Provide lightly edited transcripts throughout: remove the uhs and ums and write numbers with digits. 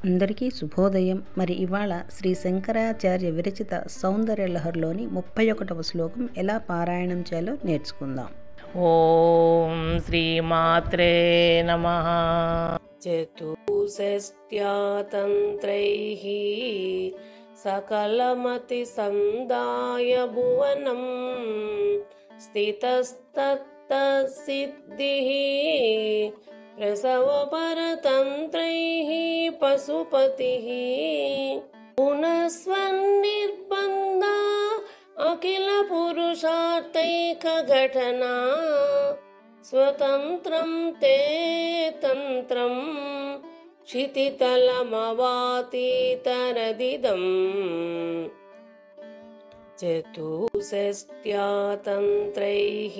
అందరికీ శుభోదయం. మరి ఇవాళ శ్రీ శంకరాచార్య విరచిత సౌందర్యలహరిలోని 31వ శ్లోకం ఎలా పారాయణం చేయాలో నేర్చుకుందాం. ఓం శ్రీమాత్రే నమః. చతుషష్ట్యాతంత్రైః సకలమతి సందాయ భువనం స్థితస్తత్తసిద్ధిః ప్రసవపరతంత్రైః పశుపతిః పునస్వన్నిర్బంధా అఖిల పురుషార్థైక ఘటనా స్వతంత్రం తే తంత్రం క్షితితలమవాతీతరదిదం చతుషష్ట్యాతంత్రైః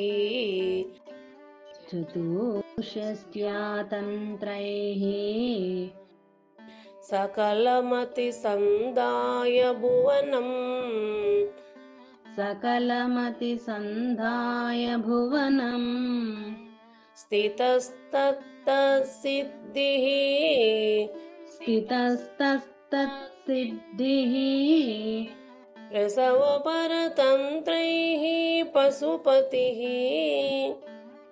సకలమతి సందాయ భువనం స్థితస్తత్తసిద్ధిః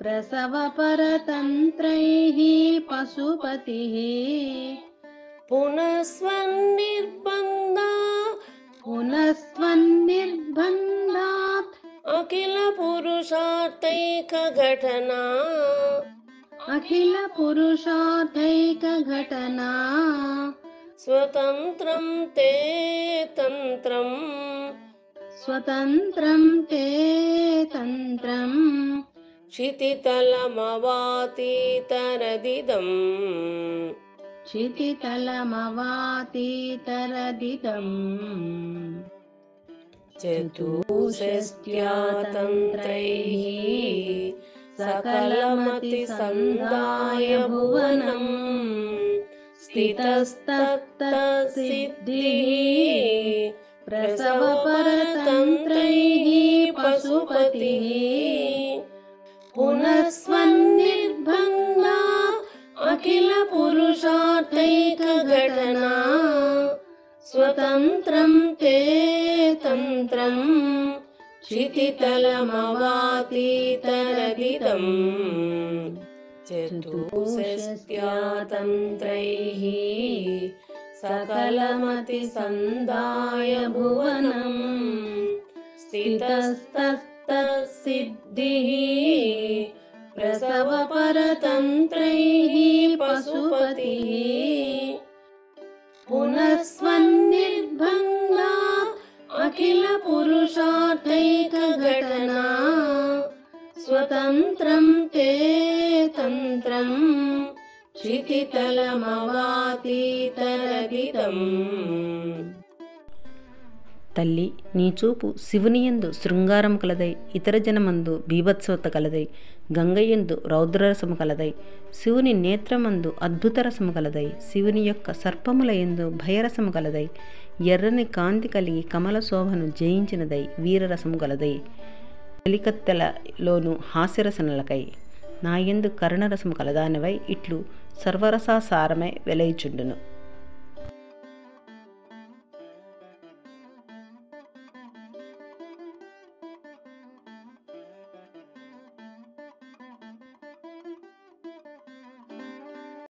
ప్రసవపరతంత్రైః పశుపతిః పునస్వన్నిర్బంధా అఖిల పురుషార్థైక ఘటనా స్వతంత్రం తే తంత్రం క్షితితలమవాతీతరదిదం చతుషష్ట్యాతంత్రైః సకలమతి సందాయ భువనం స్థితస్తత్తసిద్ధిః ప్రసవపరతంత్రైః పశుపతిః పునస్వన్నిర్బంధా అఖిల పురుషార్థైక ఘటనా స్వతంత్రం తే తంత్రం క్షితితలమవాతీతరదిదం చతుషష్ట్యాతంత్రైః సకలమతి సందాయ భువనం స్థితస్తత్తసిద్ధిః ప్రసవపరతంత్రైః పశుపతిః పునస్వన్నిర్బంధా అఖిల పురుషార్థైక ఘటనా స్వతంత్రం తే తంత్రం క్షితితలమవాతీతరదిదం. తల్లి, నీ చూపు శివునియందు శృంగారము కలదై, ఇతర జనమందు బీభత్సవత కలదై, గంగయందు రౌద్రరసము కలదై, శివుని నేత్రమందు అద్భుతరసము కలదై, శివుని యొక్క సర్పములయందు భయరసము కలదై, ఎర్రని కాంతి కలిగి కమల శోభను జయించినదై వీరరసము గలదై, కలికత్తెలలోను హాస్యరసనలకై నాయందు కరుణరసము కలదానవై ఇట్లు సర్వరసాసారమై వెలయిచుండును.